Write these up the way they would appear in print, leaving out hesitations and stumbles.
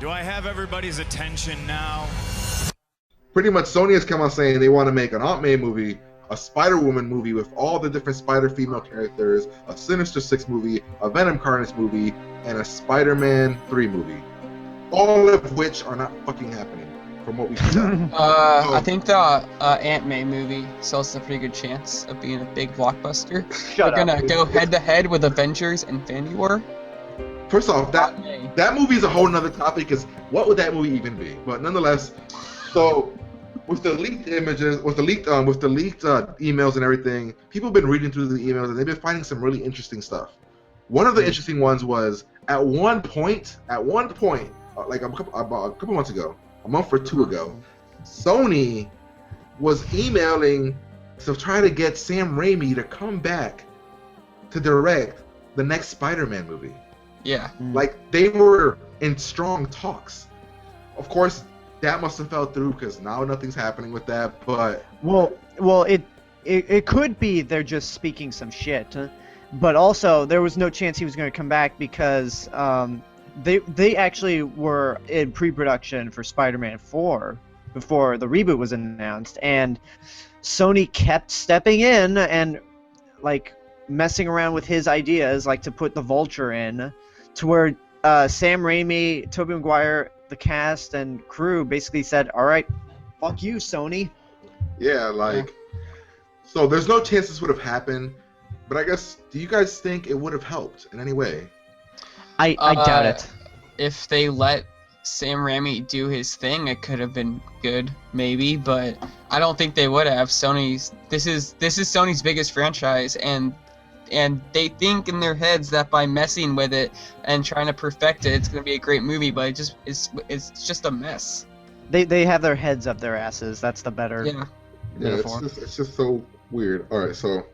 Do I have everybody's attention now? Pretty much Sony has come out saying they want to make an Aunt May movie, a Spider-Woman movie with all the different Spider female characters, a Sinister Six movie, a Venom Carnage movie, and a Spider-Man 3 movie. All of which are not fucking happening, from what we can tell. I think the Aunt May movie still has a pretty good chance of being a big blockbuster. We're gonna go head-to-head with Avengers and Infinity War. First off, that movie is a whole nother topic, because what would that movie even be? But nonetheless, so with the leaked images, with the leaked emails and everything, people have been reading through the emails and they've been finding some really interesting stuff. One of the interesting ones was at one point, like about a couple months ago, a month or two ago, Sony was emailing to try to get Sam Raimi to come back to direct the next Spider-Man movie. Yeah. Like, they were in strong talks. Of course, that must have fell through because now nothing's happening with that, but... Well, it could be they're just speaking some shit, but also there was no chance he was going to come back because they actually were in pre-production for Spider-Man 4 before the reboot was announced, and Sony kept stepping in and, like, messing around with his ideas, like to put the Vulture in, to where Sam Raimi, Tobey Maguire, the cast and crew basically said, all right, fuck you, Sony. Yeah, like, so there's no chance this would have happened, but I guess, do you guys think it would have helped in any way? I doubt it. If they let Sam Raimi do his thing, it could have been good, maybe, but I don't think they would have. This is Sony's biggest franchise, and they think in their heads that by messing with it and trying to perfect it, it's gonna be a great movie, but it's just a mess. They have their heads up their asses. That's the better metaphor. It's just so weird. All right, so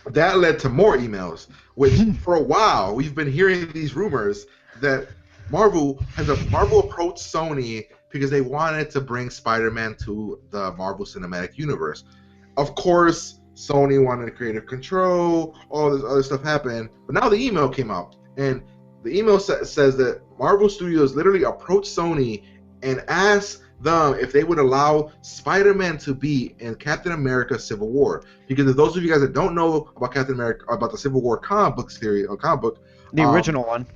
that led to more emails, which for a while we've been hearing these rumors that Marvel approached Sony because they wanted to bring Spider-Man to the Marvel Cinematic Universe. Of course, Sony wanted creative control, all this other stuff happened, but now the email came out, and the email says that Marvel Studios literally approached Sony and asked them if they would allow Spider-Man to be in Captain America: Civil War. Because if those of you guys that don't know about Captain America, about the Civil War comic book series or comic book, the original one,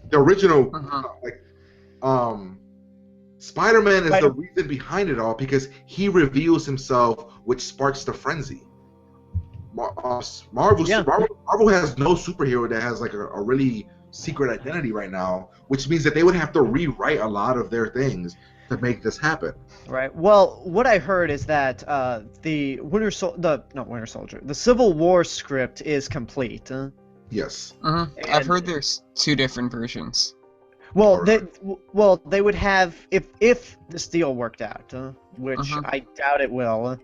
Spider-Man is the reason behind it all, because he reveals himself, which sparks the frenzy. Marvel has no superhero that has like a really secret identity right now, which means that they would have to rewrite a lot of their things to make this happen. Right. Well, what I heard is that the Civil War script is complete. Yes. I've heard there's two different versions. Well, they would have, if this deal worked out, which I doubt it will.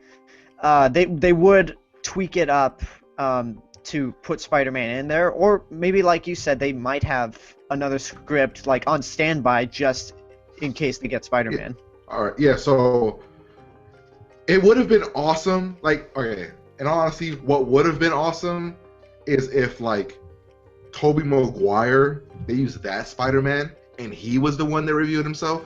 They would tweak it up to put Spider-Man in there, or maybe, like you said, they might have another script like on standby just in case they get Spider-Man. Yeah. All right, yeah. So it would have been awesome. Like, okay, in all honesty, what would have been awesome is if like Tobey Maguire, they used that Spider-Man and he was the one that revealed himself.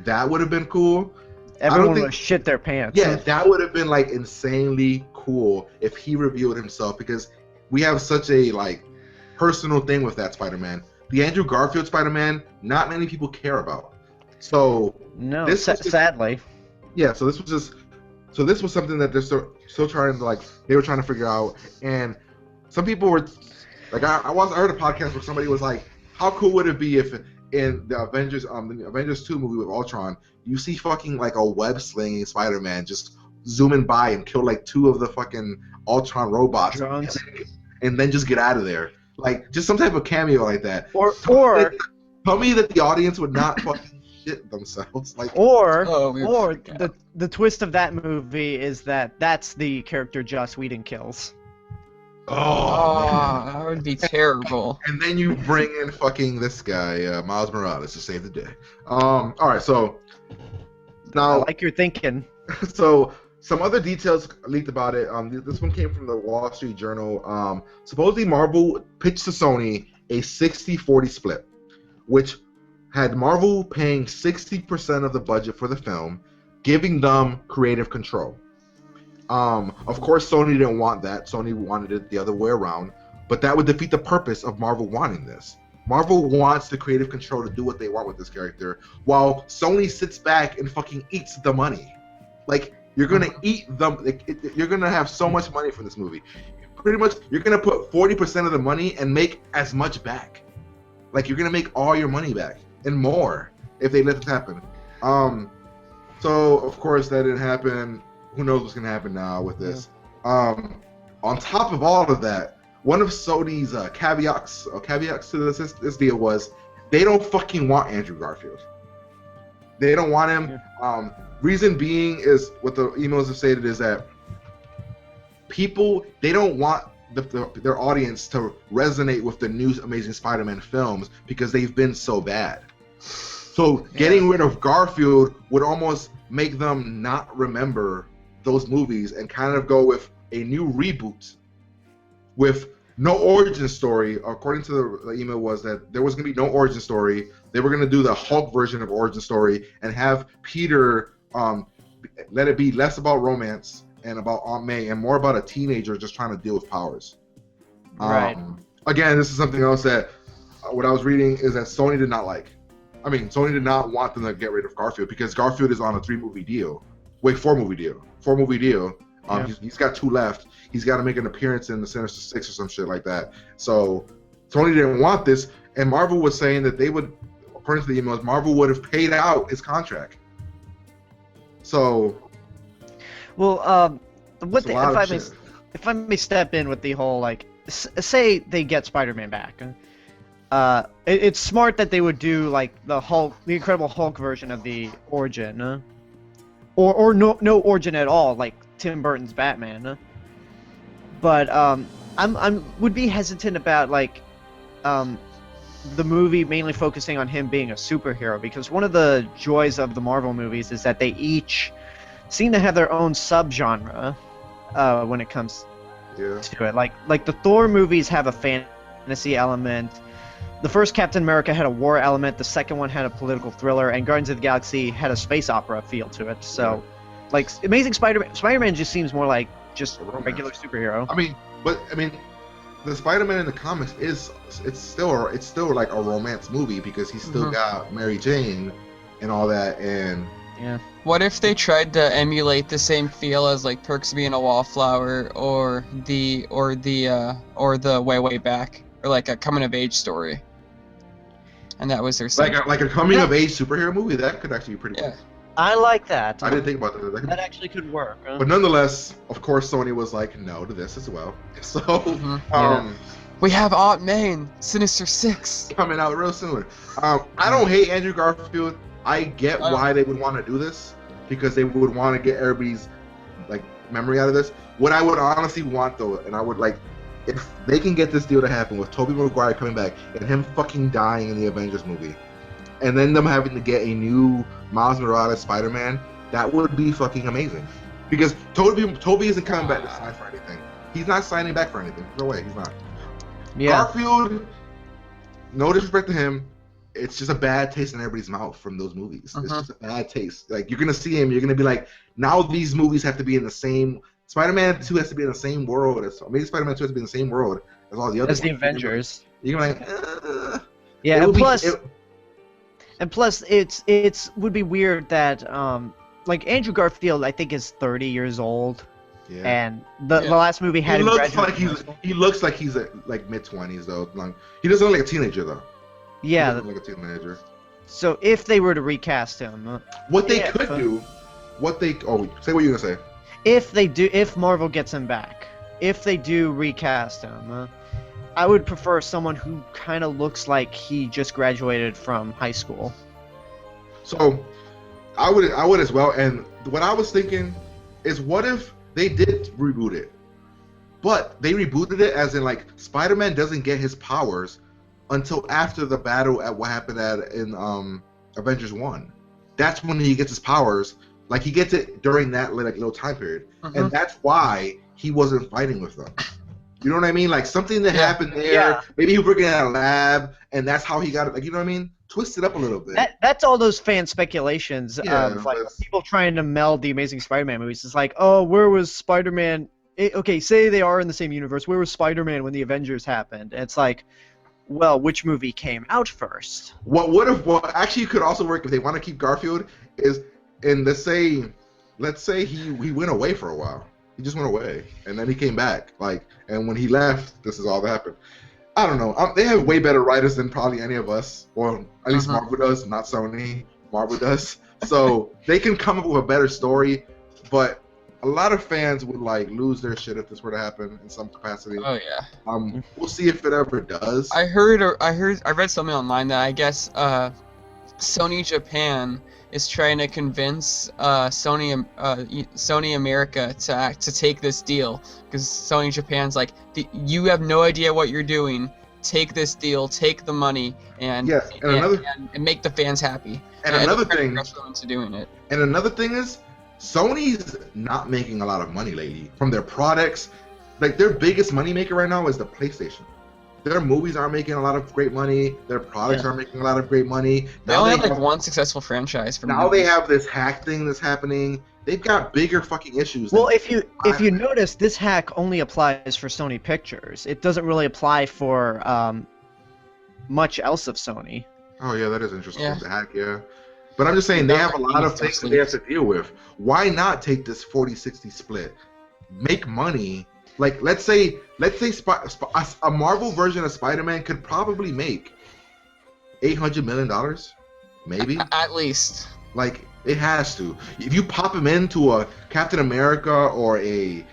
That would have been cool. Everyone would have shit their pants. Yeah, that would have been like insanely cool if he revealed himself, because we have such a like personal thing with that Spider-Man. The Andrew Garfield Spider-Man, not many people care about. So no, sadly. Yeah, so this was something that they're still trying to like, they were trying to figure out, and some people were like, I heard a podcast where somebody was like, how cool would it be if in the Avengers 2 movie with Ultron, you see fucking like a web slinging Spider-Man just zooming by and kill like two of the fucking Ultron robots and then just get out of there. Like, just some type of cameo like that. Or tell me that the audience would not fucking shit themselves. Like, the twist of that movie is that that's the character Joss Whedon kills. Oh, that would be terrible. And then you bring in fucking this guy, Miles Morales, to save the day. All right, so now I like your thinking. So some other details leaked about it. This one came from the Wall Street Journal. Supposedly Marvel pitched to Sony a 60-40 split, which had Marvel paying 60% of the budget for the film, giving them creative control. Of course, Sony didn't want that. Sony wanted it the other way around, but that would defeat the purpose of Marvel wanting this. Marvel wants the creative control to do what they want with this character, while Sony sits back and fucking eats the money. Like, you're gonna eat them. You're gonna have so much money from this movie. Pretty much, you're gonna put 40% of the money and make as much back. Like, you're gonna make all your money back and more if they let this happen. So of course that didn't happen. Who knows what's gonna happen now with this? On top of all of that, one of Sony's caveats to this deal was they don't fucking want Andrew Garfield. They don't want him. Reason being is what the emails have stated is that they don't want their audience to resonate with the new Amazing Spider-Man films because they've been so bad. So getting rid of Garfield would almost make them not remember those movies and kind of go with a new reboot with no origin story. According to the email was that there was going to be no origin story. They were going to do the Hulk version of origin story and have Peter let it be less about romance and about Aunt May and more about a teenager just trying to deal with powers. Right. Again, this is something else that what I was reading is that Sony did not like. I mean, Sony did not want them to get rid of Garfield because Garfield is on a 4-movie deal. He's got 2 left. He's got to make an appearance in the Sinister Six or some shit like that. So Sony didn't want this, and Marvel was saying that they would, according to the emails, Marvel would have paid out his contract. So, well, if I may step in with the whole like, say they get Spider-Man back. It's smart that they would do like the Incredible Hulk version of the origin, or no origin at all, like Tim Burton's Batman. But I'm would be hesitant about like the movie mainly focusing on him being a superhero, because one of the joys of the Marvel movies is that they each seem to have their own subgenre when it comes to it. Like the Thor movies have a fantasy element. The first Captain America had a war element, the second one had a political thriller, and Guardians of the Galaxy had a space opera feel to it. So, like, Amazing Spider-Man just seems more like just a regular superhero. I mean, the Spider-Man in the comics it's still like a romance movie because he's still got Mary Jane and all that, and What if they tried to emulate the same feel as like Perks Being a Wallflower or the Way Back, or like a coming of age story? And that was their like a coming of age superhero movie. That could actually be pretty cool. I like that. I didn't think about that. That actually could work. But nonetheless, of course, Sony was like no to this as well. So we have Aunt May in Sinister Six coming out real soon. I don't hate Andrew Garfield. I get why they would want to do this because they would want to get everybody's like memory out of this. What I would honestly want though, and I would like, if they can get this deal to happen with Tobey Maguire coming back and him fucking dying in the Avengers movie, and then them having to get a new Miles Morales Spider-Man, that would be fucking amazing. Because Tobey isn't coming back to sign for anything. He's not signing back for anything. No way, he's not. Yeah. Garfield, no disrespect to him, it's just a bad taste in everybody's mouth from those movies. It's just a bad taste. Like, you're gonna see him, you're gonna be like, now these movies have to be in the same. Spider-Man 2 has to be in the same world as Amazing Spider-Man 2 has to be in the same world as all the other. As the Avengers. You're gonna be like, yeah, and plus, it's would be weird that like Andrew Garfield, I think, is 30 years old. Yeah. And the last movie had he looks like he's like mid-20s though. Like, he doesn't look like a teenager though. Yeah. He doesn't look like a teenager. So if they were to recast him, what they could do, say what you're gonna say. If Marvel gets him back, if they do recast him, I would prefer someone who kind of looks like he just graduated from high school. So, I would as well. And what I was thinking is, what if they did reboot it, but they rebooted it as in like Spider-Man doesn't get his powers until after the battle at what happened in Avengers 1. That's when he gets his powers. Like, he gets it during that like little time period, and that's why he wasn't fighting with them. You know what I mean? Like, something that happened there. Yeah. Maybe he was working at a lab, and that's how he got it. Like, you know what I mean? twist it up a little bit. That's all those fan speculations Yeah, of like that's- people trying to meld the Amazing Spider-Man movies. It's like, oh, where was Spider-Man? Okay, say they are in the same universe. Where was Spider-Man when the Avengers happened? And it's like, well, which movie came out first? What actually could also work if they want to keep Garfield is, and let's say he went away for a while. He just went away, and then he came back. And when he left, this is all that happened. I don't know. They have way better writers than probably any of us, or at least Marvel does, not Sony. Marvel does, so they can come up with a better story. But a lot of fans would lose their shit if this were to happen in some capacity. Oh yeah. We'll see if it ever does. I read something online that I guess Sony Japan is trying to convince Sony America to take this deal, because Sony Japan's like, you have no idea what you're doing. Take this deal, take the money, and Yes, and make the fans happy. And another they're thing, pressure them into doing it. And another thing is, Sony's not making a lot of money lately from their products. Their biggest money maker right now is the PlayStation. Their movies aren't making a lot of great money. Their products aren't making a lot of great money. They only have one successful franchise for now. movies. They have this hack thing that's happening. They've got bigger fucking issues. Well, if you notice, this hack only applies for Sony Pictures. It doesn't really apply for much else of Sony. Oh yeah, that is interesting. Yeah. The hack, yeah. But I'm just saying they have a lot of things that they have to deal with. Why not take this 40-60 split? Make money. Let's say a Marvel version of Spider-Man could probably make $800 million, maybe. At least. It has to. If you pop him into a Captain America or a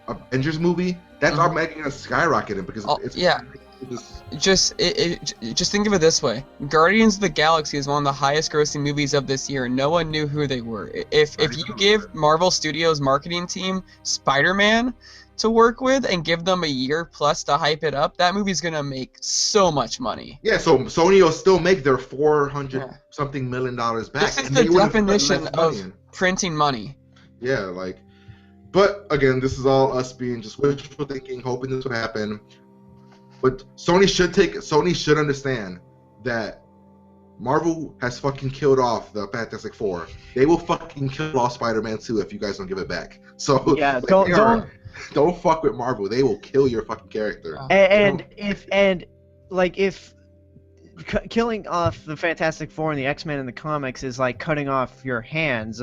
Avengers movie, that's automatically gonna skyrocket him because it's Just think of it this way: Guardians of the Galaxy is one of the highest-grossing movies of this year. No one knew who they were. If you give Marvel Studios' marketing team Spider-Man to work with and give them a year plus to hype it up, that movie's gonna make so much money. Yeah, so Sony will still make their $400 something million back. This is the definition of printing money. Yeah, but again, this is all us being just wishful thinking, hoping this would happen. But Sony should understand that Marvel has fucking killed off the Fantastic Four. They will fucking kill off Spider-Man 2 if you guys don't give it back. So yeah, don't fuck with Marvel. They will kill your fucking character. And if killing off the Fantastic Four and the X-Men in the comics is like cutting off your hands,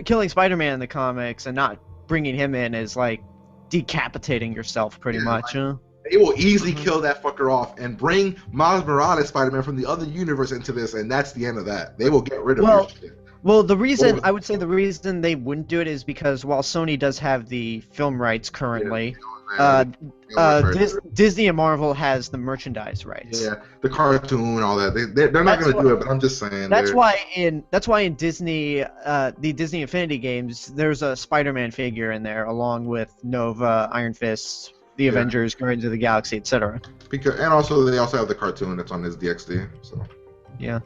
killing Spider-Man in the comics and not bringing him in is like decapitating yourself pretty much. They will easily kill that fucker off and bring Miles Morales Spider-Man from the other universe into this, and that's the end of that. They will get rid of your shit. Well, the reason they wouldn't do it is because while Sony does have the film rights currently, Disney and Marvel has the merchandise rights. Yeah, the cartoon, all that. They're not going to do it, but I'm just saying. That's why in Disney, the Disney Infinity games, there's a Spider-Man figure in there along with Nova, Iron Fist, the Avengers, Guardians of the Galaxy, etc. And also they also have the cartoon that's on his DxD. So. Yeah.